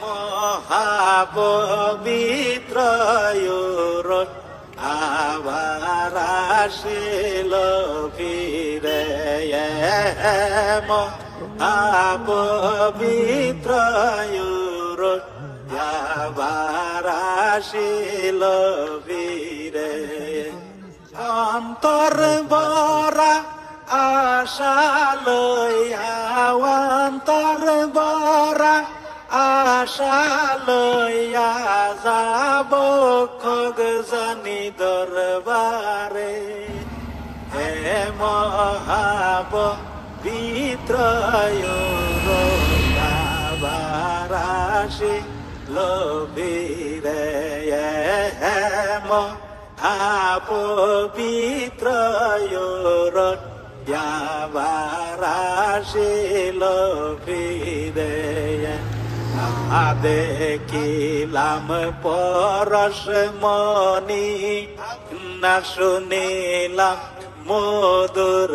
মহাপবিত্র ইউরোপ আবার আসিল ফিরে মহাপবিত্র ইউরোপ আবার আসিল ফিরে অন্তর বরা আশা লইয়া অন্তর বরা আশা লইয়া যাব খগজানি দরবারে হে মহাপবিত্র আবার আসিল ফিরে হে মহাপবিত্র আবার আসিল ফিরে দেখিলাম পরশ মনি না শুনিলাম মধুর